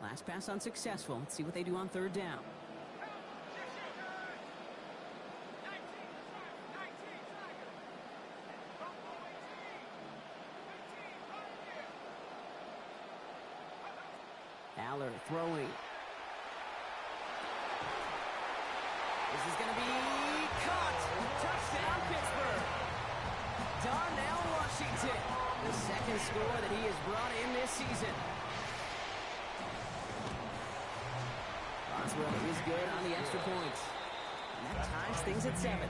Last pass unsuccessful. Let's see what they do on third down. Aller throwing. This is going to be caught. Touchdown, Pittsburgh. Darnell Washington, the second score that he has brought in this season. Boswell is good on the extra points. And that ties things at 7.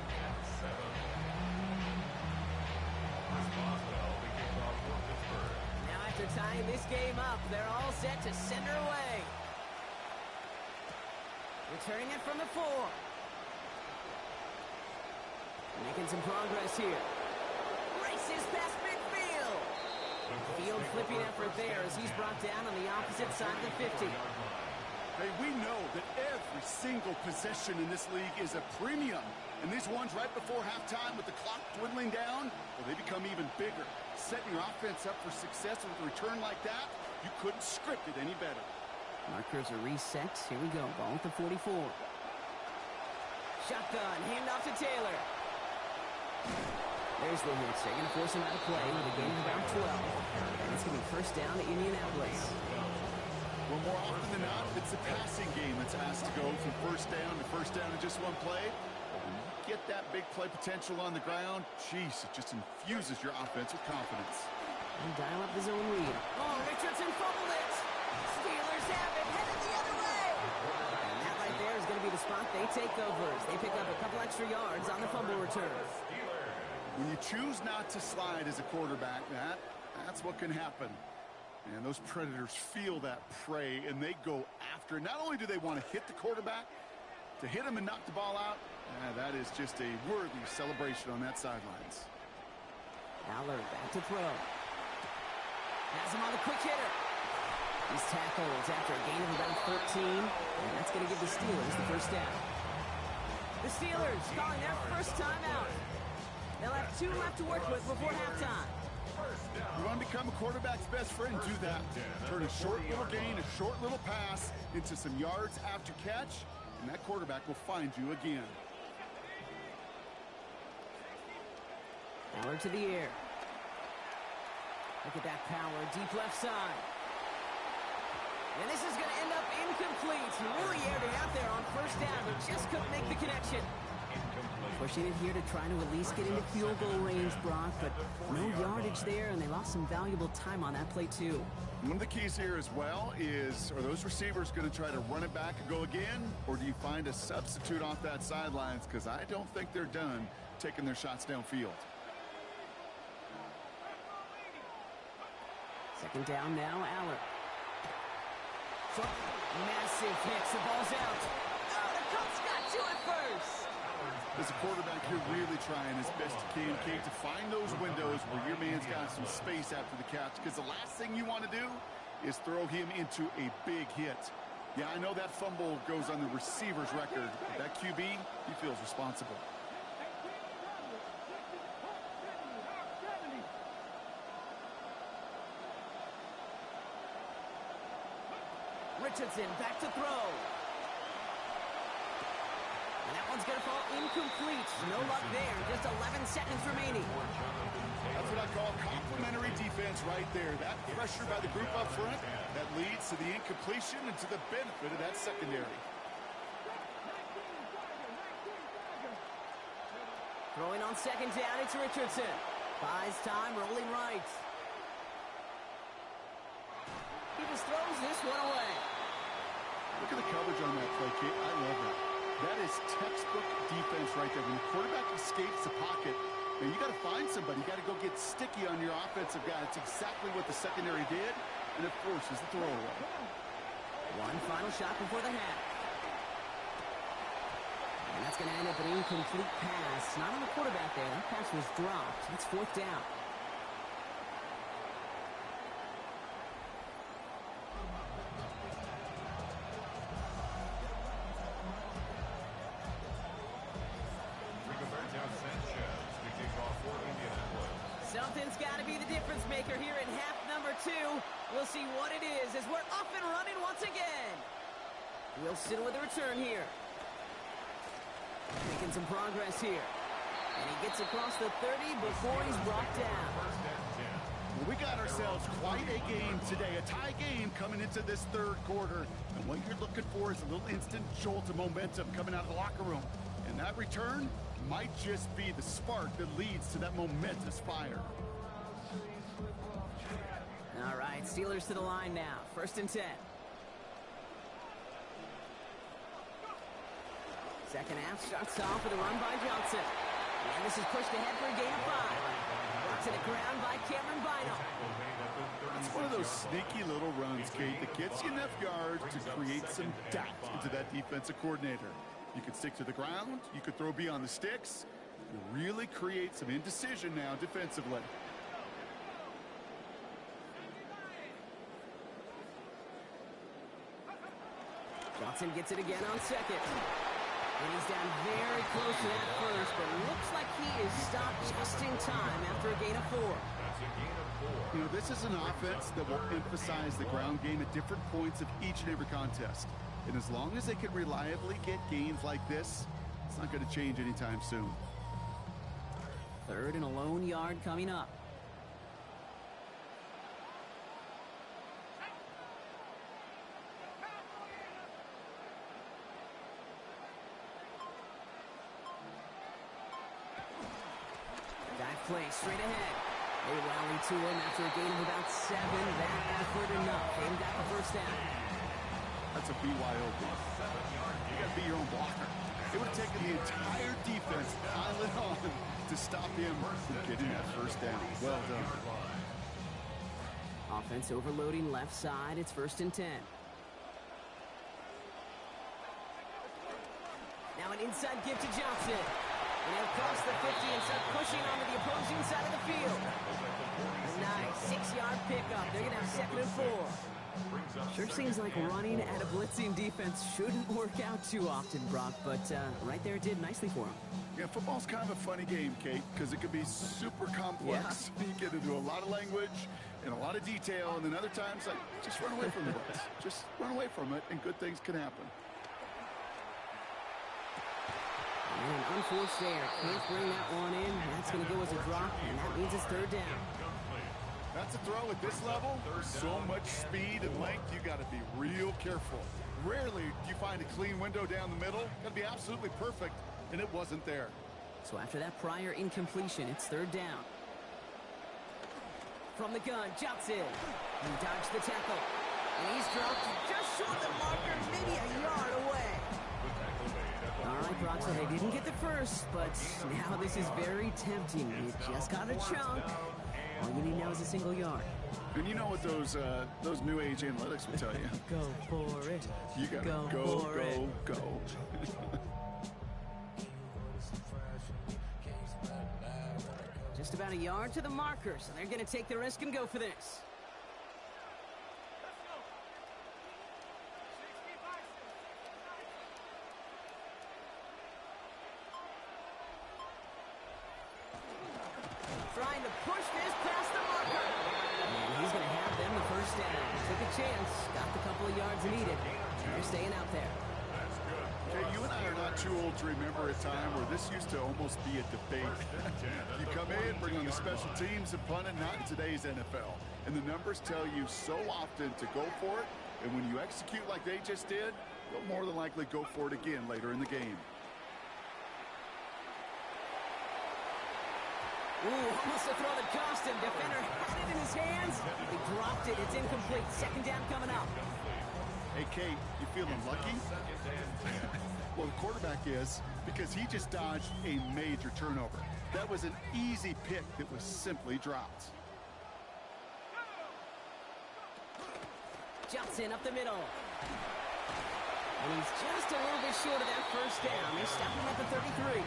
Now after tying this game up, they're all set to send her away. Returning it from the 4. Making some progress here. Races past midfield. Field flipping effort there as he's brought down on the opposite side of the 50. Hey, we know that every single possession in this league is a premium. And these ones right before halftime with the clock dwindling down, well, they become even bigger. Setting your offense up for success with a return like that, you couldn't script it any better. Markers are reset. Here we go. Ball at the 44. Shotgun. Handoff to Taylor. There's the hit. They're going to force him out of play with a gain of about 12. And it's going to be first down to Indianapolis. Well, more often than not, it's the passing game that's asked to go from first down in just one play. But when you get that big play potential on the ground, geez, it just infuses your offense with confidence. And dial up the zone read. Oh, Richardson fumbled it. Steelers have it, headed the other way. And that right there is going to be the spot they take over as they pick up a couple extra yards on the fumble return. When you choose not to slide as a quarterback, that's what can happen. And those Predators feel that prey, and they go after. Not only do they want to hit the quarterback, to hit him and knock the ball out, that is just a worthy celebration on that sidelines. Aller back to throw. Has him on the quick hitter. He's tackled after a gain of about 13, and that's going to give the Steelers the first down. The Steelers calling their first time out. They'll have 2 left to work with before halftime. You want to become a quarterback's best friend, do that. Turn a short little gain, a short little pass into some yards after catch, and that quarterback will find you again. Aller to the air. Look at that power, deep left side. And this is going to end up incomplete. He really aired it out there on first down, but just couldn't make the connection. Pushing it here to try to at least get into field goal range, Brock, but no yardage there, and they lost some valuable time on that play, too. One of the keys here as well is, are those receivers going to try to run it back and go again, or do you find a substitute off that sidelines? Because I don't think they're done taking their shots downfield. Second down now, Aller. Massive hits, the ball's out. Oh, the Colts got to it first. As a quarterback, you're really trying as best you can, Kate, to find those windows where your man's got some space after the catch, because the last thing you want to do is throw him into a big hit. Yeah, I know that fumble goes on the receiver's record, but that QB, he feels responsible. Richardson back to throw. And that one's going to fall incomplete. No luck there. Just 11 seconds remaining. That's what I call complimentary defense right there. That pressure by the group up front, that leads to the incompletion and to the benefit of that secondary. Throwing on second down, it's Richardson. Buys time, rolling right. He just throws this one away. Look at the coverage on that play, Kate. I love it. That is textbook defense right there. When the quarterback escapes the pocket, man, you got to find somebody. You got to go get sticky on your offensive guy. It's exactly what the secondary did, and it forces the throwaway. One final shot before the half. And that's going to end up an incomplete pass. Not on the quarterback there. That pass was dropped. It's fourth down. Something's got to be the difference maker here in half number 2. We'll see what it is as we're up and running once again. Wilson with a return here. Making some progress here. And he gets across the 30 before he's brought down. Well, we got ourselves quite a game today, a tie game coming into this third quarter. And what you're looking for is a little instant jolt of momentum coming out of the locker room. And that return might just be the spark that leads to that momentous fire. All right, Steelers to the line now. 1st and 10. Second half starts off with a run by Johnson. And this is pushed ahead for a gain of 5. Brought to the ground by Cameron Bynum. It's one of those sneaky little runs, Kate, that gets you enough yards to create some doubt into that defensive coordinator. You can stick to the ground. You could throw beyond the sticks. You really create some indecision now defensively. Johnson gets it again on 2nd. And he's down very close to that first, but it looks like he is stopped just in time after a gain of 4. You know, this is an offense that will emphasize the ground game at different points of each and every contest. And as long as they can reliably get gains like this, it's not going to change anytime soon. 3rd and a lone yard coming up. Play straight ahead. They rally to him after a gain of about 7. That effort enough. They got the first down. That's a BYOB. You got to be your own blocker. It would have taken the entire defense piling on to stop him from getting that first down. Well done. Offense overloading left side. It's 1st and 10. Now an inside give to Johnson. And he'll cross the 50 and start pushing onto the opposing side of the field. Nice 6-yard pickup. They're going to have 2nd and 4. Sure seems like running at a blitzing defense shouldn't work out too often, Brock, but right there it did nicely for him. Yeah, football's kind of a funny game, Kate, because it can be super complex. Yeah. You get into a lot of language and a lot of detail, and then other times, like, just run away from the blitz. Just run away from it, and good things can happen. And unforced there. Can't bring that one in. That's going to go as a drop, and that means it's 3rd down. That's a throw at this level. There's so much speed and length, you got to be real careful. Rarely do you find a clean window down the middle. Got to be absolutely perfect, and it wasn't there. So after that prior incompletion, it's 3rd down. From the gun, Johnson. He dodged the tackle. And he's dropped just short of the marker, maybe a yard away. All right, Brock, so they didn't get the first, but now this is very tempting. You just got a chunk. All you need now is a single yard. And you know what those new age analytics will tell you. Go for it. You got to go. Just about a yard to the marker, so they're going to take the risk and go for this. Trying to push this past the marker. And he's going to have them the first down. Took a chance, got the couple of yards needed. They're staying out there. Okay, you and I are not too old to remember a time where this used to almost be a debate. You come in, bring on the special teams and punt it, not in today's NFL. And the numbers tell you so often to go for it, and when you execute like they just did, you'll more than likely go for it again later in the game. Ooh, almost a throw that cost him. Defender had it in his hands. He dropped it. It's incomplete. 2nd down coming up. Hey, Kate, you feeling lucky? Well, the quarterback is, because he just dodged a major turnover. That was an easy pick that was simply dropped. Johnson up the middle. And he's just a little bit short of that first down. They're stopping at the 33.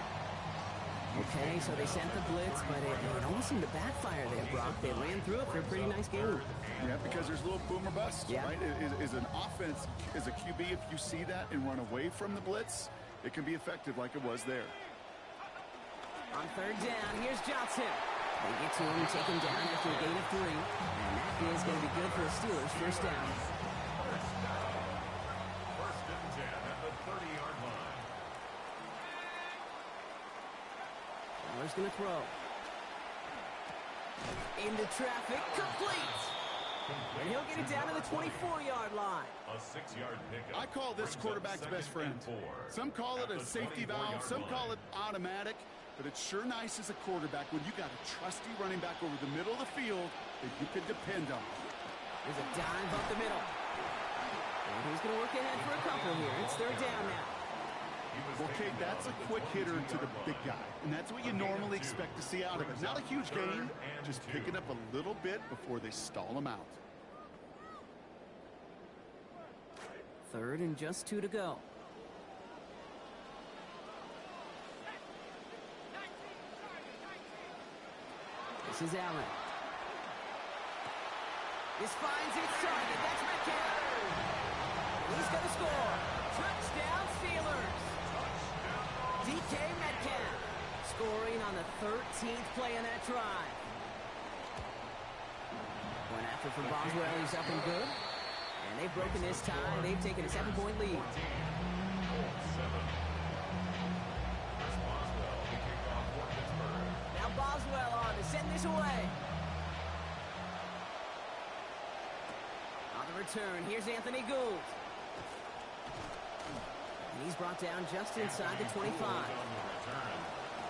Okay, so they sent the blitz, but it almost seemed to backfire there, Brock. They ran through it for a pretty nice game. Yeah, because there's a little boom or bust, yeah. Right? Is an offense, as a QB, if you see that and run away from the blitz, it can be effective like it was there. On 3rd down, here's Johnson. They get to him, take him down after a gain of 3. And that is going to be good for the Steelers' first down. First and 10 at the 30-yard line. Miller's going to throw. Into traffic, complete. And he'll get it down to the 24-yard line. A 6-yard pickup. I call this quarterback's best friend. Some call it a safety valve, some call it automatic, but it's sure nice as a quarterback when you got a trusty running back over the middle of the field that you can depend on. There's a dive up the middle. And he's going to work ahead for a couple here. It's third down now. Well, Kate, that's a quick hitter to the big guy, and that's what you normally expect to see out of it. Not a huge gain, just picking up a little bit before they stall him out. Third and just 2 to go. This is Allen. This finds its target. That's Metcalf. He's going to score. Touchdown, Steelers. DK Metcalf scoring on the 13th play in that drive. One after for Boswell. He's up and good. And they've broken this tie. They've taken a 7-point lead. Now Boswell on to send this away. On the return, here's Anthony Gould. And he's brought down just inside the 25.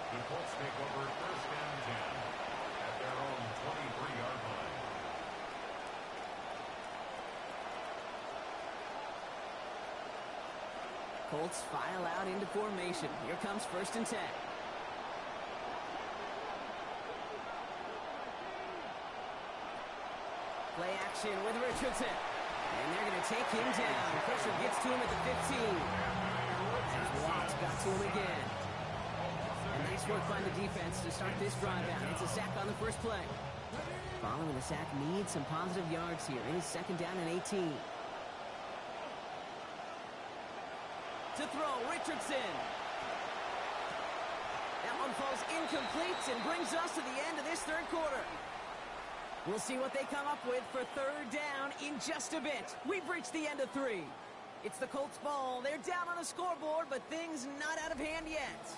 The Colts take over first and 10 at their own 23-yard line. Colts file out into formation. Here comes first and 10. Play action with Richardson. And they're going to take him down. Pressure gets to him at the 15. And Watt got to him again. And nice work by the defense to start this drive out. It's a sack on the first play. Following the sack needs some positive yards here. It is second down and 18. To throw, Richardson. That one falls incomplete and brings us to the end of this third quarter. We'll see what they come up with for third down in just a bit. We've reached the end of 3. It's the Colts ball. They're down on the scoreboard, but things not out of hand yet.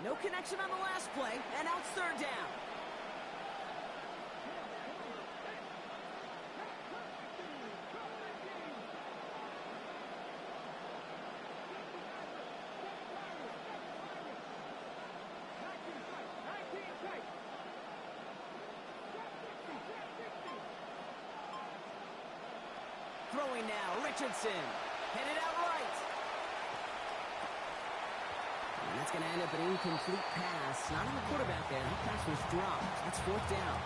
No connection on the last play, and now it's third down. Throwing now, Richardson. Headed out right. And that's going to end up an incomplete pass. Not on the quarterback there. That pass was dropped. That's fourth down.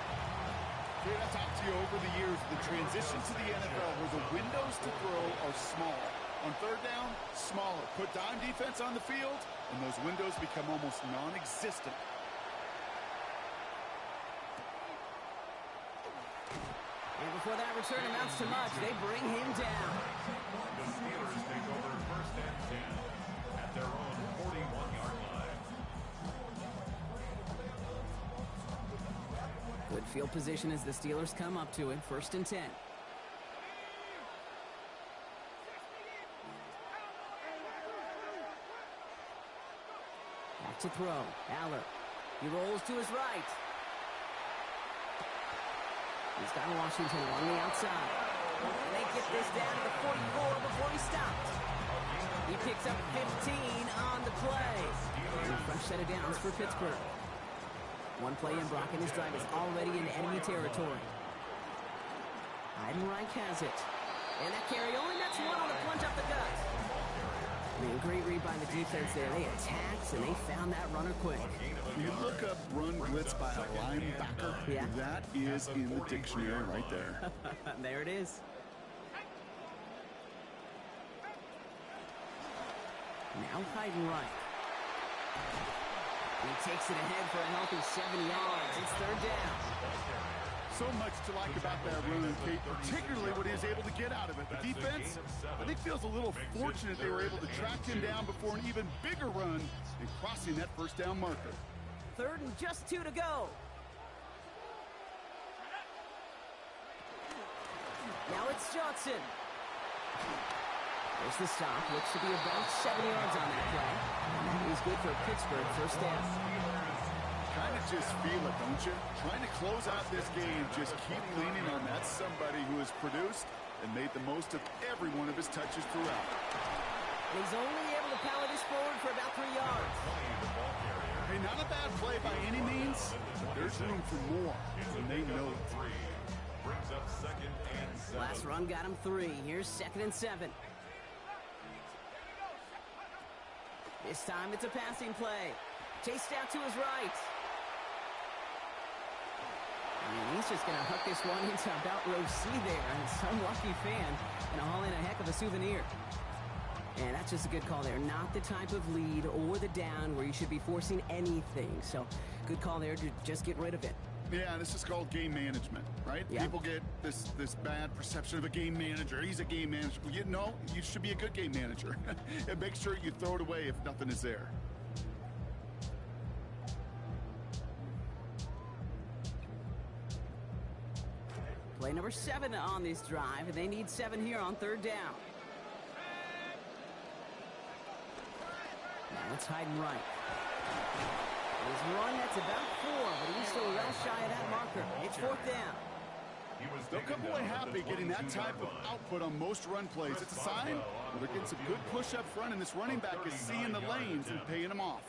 Dude, I've talked to you over the years, the transition to the NFL where the windows to throw are small. On third down, smaller. Put dime defense on the field, and those windows become almost non-existent. The And before that return amounts to much, they bring him down. Steelers take over first and 10 at their own 41-yard line. Good field position as the Steelers come up to it. First and 10. Back to throw. Aller. He rolls to his right. He's got Washington along the outside. And they get this down to the 44 before he stopped. He picks up 15 on the play. And a fresh set of downs for Pittsburgh. One play in, Brock, and his drive is already in enemy territory. Heidenreich has it. And that carry only nets one on the plunge up the gut. I mean, great read by the defense there. They attacked, and they found that runner quick. When you look up run blitz by a linebacker, yeah, that is in the dictionary right there. There it is. Now Heidenreich. He takes it ahead for a healthy 7 yards. It's third down. So much to like about that run, Kate, particularly what he was able to get out of it. The defense, I think, feels a little fortunate they were able to track him down before an even bigger run and crossing that first down marker. Third and just 2 to go. Now it's Johnson. There's the stop. Looks to be about 7 yards on that play. And that is good for Pittsburgh. First down. Kind of just feel it, don't you? Trying to close out this game, just keep leaning on that somebody who has produced and made the most of every one of his touches throughout. And he's only able to power this forward for about 3 yards. Hey, not a bad play by any means, but there's room for more, and they know it. Brings up 2nd and 7. Last run got him 3. Here's 2nd and 7. This time it's a passing play. Chased out to his right. And he's just going to hook this one into about row C there. And some lucky fan and haul in a heck of a souvenir. And that's just a good call there. Not the type of lead or the down where you should be forcing anything. So good call there to just get rid of it. Yeah, this is called game management, right? Yeah. People get this bad perception of a game manager. He's a game manager. Well, you know, you should be a good game manager. And make sure you throw it away if nothing is there. Play number 7 on this drive, and they need 7 here on third down. Now it's hide and right. His run, that's about 4, but he's still well shy of that marker. It's 4th down. They'll come away happy getting that type of output on most run plays. It's a sign well, they're getting some good push up front, and this running back is seeing the lanes and paying them off.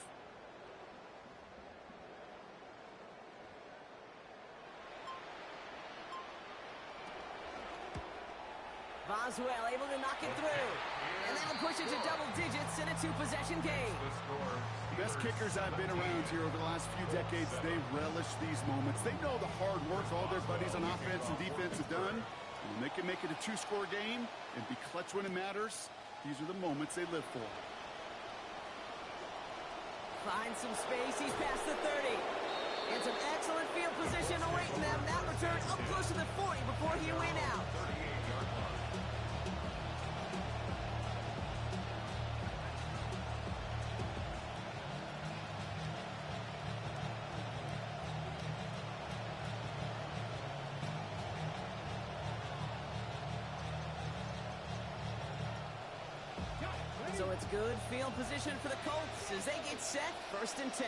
Boswell able to knock it through. And that'll push it to double digits in a 2-possession game. Best kickers I've been around here over the last few decades, they relish these moments. They know the hard work all their buddies on offense and defense have done. And when they can make it a 2-score game and be clutch when it matters, these are the moments they live for. Finds some space. He's past the 30. And some excellent field position awaiting them. That return up close to the 40 before he went out. So it's good field position for the Colts as they get set, 1st and 10.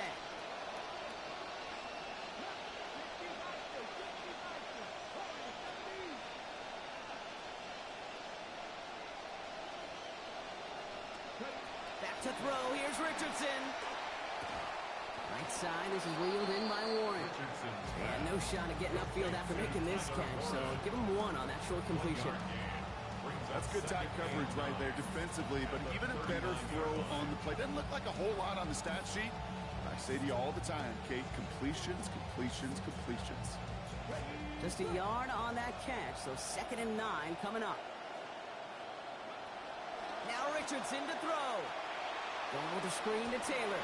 Back to throw, here's Richardson. Right side, this is reeled in by Warren. And no shot at getting upfield after making this catch, so give him 1 on that short completion. That's good tight coverage right there defensively, but even a better throw on the play. Doesn't look like a whole lot on the stat sheet. I say to you all the time, Kate, completions, completions, completions. Just a yard on that catch, so 2nd and 9 coming up. Now Richardson to throw. Going with the screen to Taylor.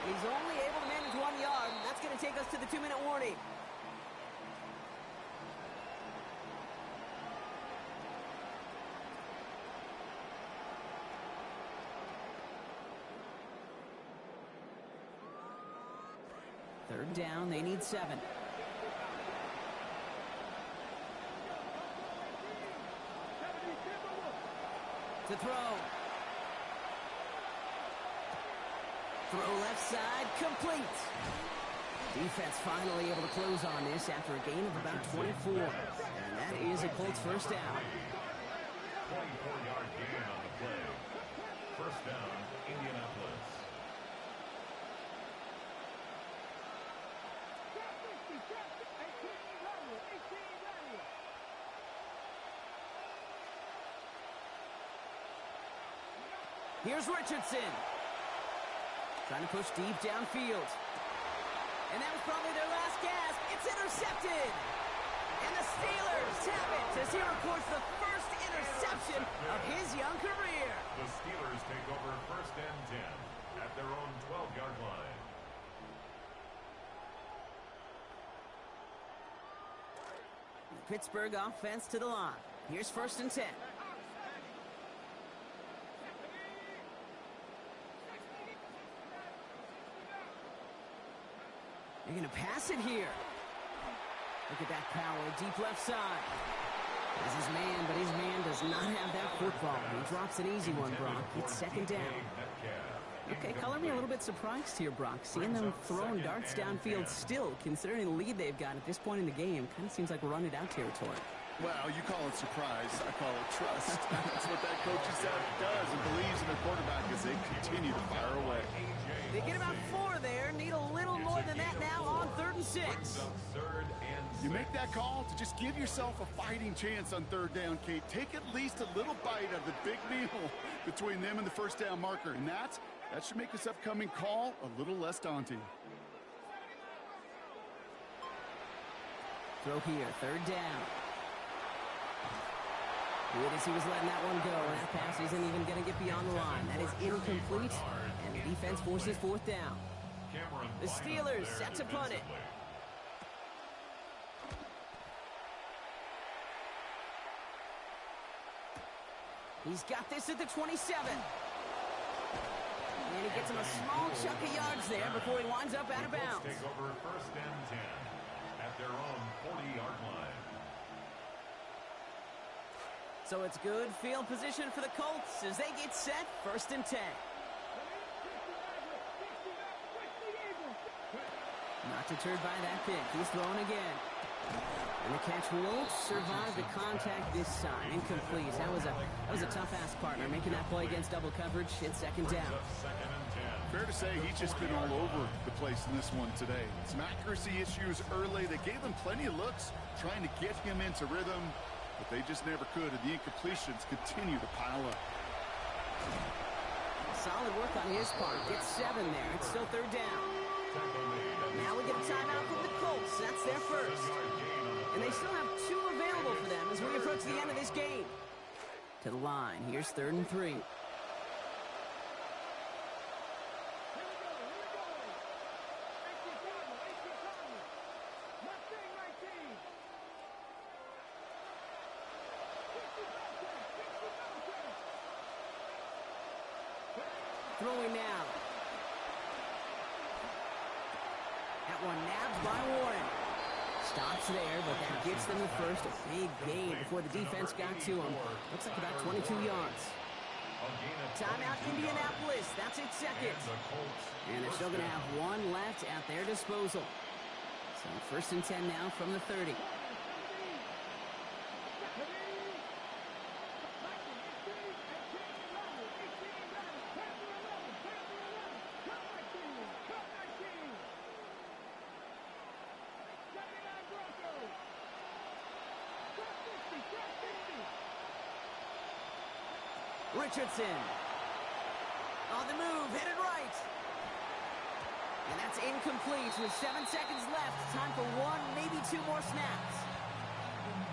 He's only able to manage 1 yard. That's going to take us to the 2-minute warning. Third down, they need 7. To throw. Throw left side, complete. Defense finally able to close on this after a gain of about 24. And that is a Colts first down. 24-yard gain on the play. First down, Indianapolis. Here's Richardson. Trying to push deep downfield. And that was probably their last gasp. It's intercepted. And the Steelers have it as he records the first interception of his young career. The Steelers take over 1st and 10 at their own 12-yard line. Pittsburgh offense to the line. Here's 1st and 10. They're going to pass it here. Look at that power, deep left side. That's his man, but his man does not have that football. He drops an easy one, Brock. It's 2nd down. Okay, color me a little bit surprised here, Brock. Seeing them throwing darts downfield still, considering the lead they've got at this point in the game, kind of seems like we're running out territory. Well, you call it surprise. I call it trust. That's what that coaching staff does and believes in their quarterback as they continue to fire away. They get about 4 there. Need a little more than that now on 3rd and 6. You make that call to just give yourself a fighting chance on 3rd down, Kate. Take at least a little bite of the big meal between them and the 1st down marker. And that should make this upcoming call a little less daunting. Throw here, 3rd down. Good as he was letting that one go. That pass isn't even going to get beyond the line. That is incomplete, and the defense forces 4th down. The Steelers set to punt it. He's got this at the 27. And he gets him a small chunk of yards there before he winds up out of bounds. Take over 1st and 10 at their own 40-yard line. So it's good field position for the Colts as they get set. 1st and 10. Not deterred by that pick. He's throwing again. And the catch won't survive the contact this time. Incomplete. That was a tough-ass partner making that play against double coverage. It's 2nd down. Fair to say he's just been all over the place in this one today. Some accuracy issues early. They gave him plenty of looks trying to get him into rhythm, but they just never could, and the incompletions continue to pile up. Solid work on his part. Gets 7 there. It's still 3rd down. Now we get a timeout from the Colts. That's their first. And they still have 2 available for them as we approach the end of this game. To the line. Here's 3rd and 3. Throwing now. That one nabbed by Warren. Stops there, but that gets them the first. A big gain before the defense got to him. Looks like about 22 yards. Timeout Indianapolis. That's its 2nd. And they're still going to have 1 left at their disposal. So 1st and 10 now from the 30. Richardson. On the move, hit it right. And that's incomplete with 7 seconds left. Time for 1, maybe 2 more snaps.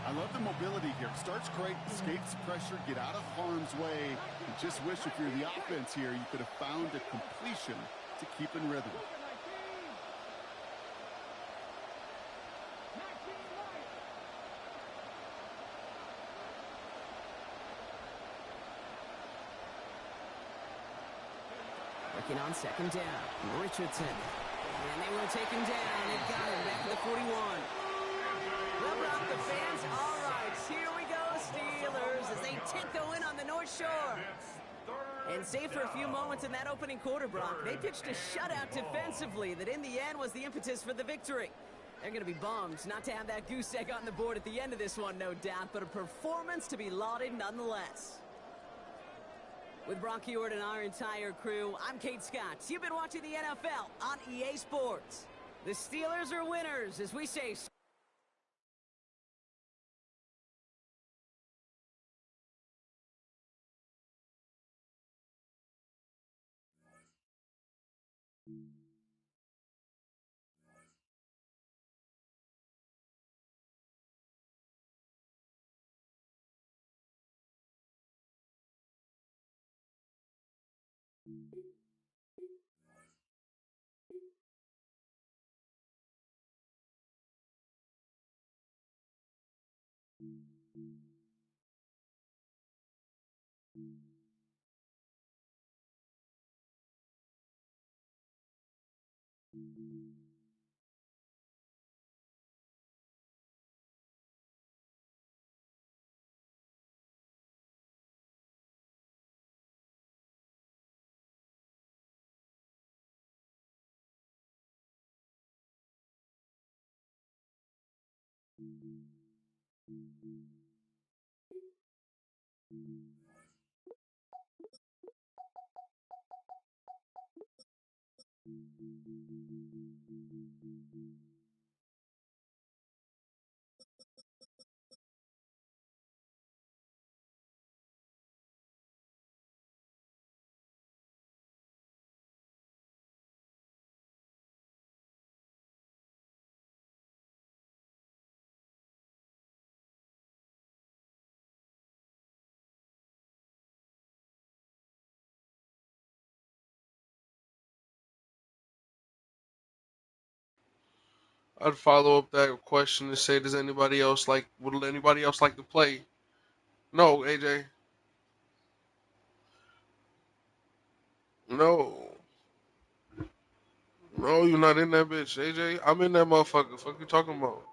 I love the mobility here. Starts great, escapes pressure, get out of harm's way. You just wish if you're the offense here, you could have found a completion to keep in rhythm. Working on 2nd down. Richardson. And they will take him down. They've got him back to the 41. Well, Brock, the fans, all right. Here we go, Steelers, as they take the win on the North Shore. And save for a few moments in that opening quarter, Brock, they pitched a shutout defensively that in the end was the impetus for the victory. They're going to be bummed not to have that goose egg on the board at the end of this one, no doubt, but a performance to be lauded nonetheless. With Brock Ewart and our entire crew, I'm Kate Scott. You've been watching the NFL on EA Sports. The Steelers are winners, as we say. I'd follow up that question and say, would anybody else like to play? No, AJ. No. No, you're not in that bitch, AJ. I'm in that motherfucker. Fuck you talking about?